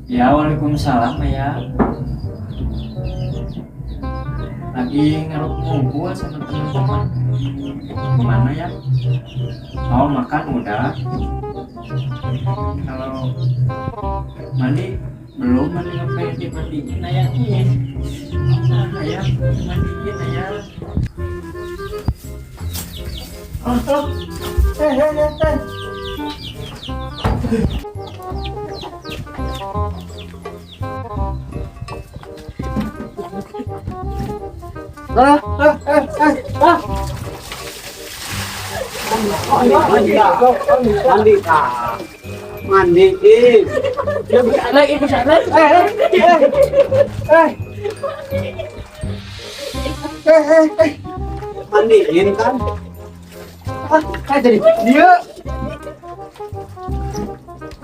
Ya, waalaikumsalam ya. Lagi ngumpul sama teman-teman. Gimana ya? Oh, makan udah. Kalau mandi belum, mandi ngapain dimandiin ayahnya? Ayah mandiin ayah. Oh. Mandiin. Mandiin kan? Kayak jadi dia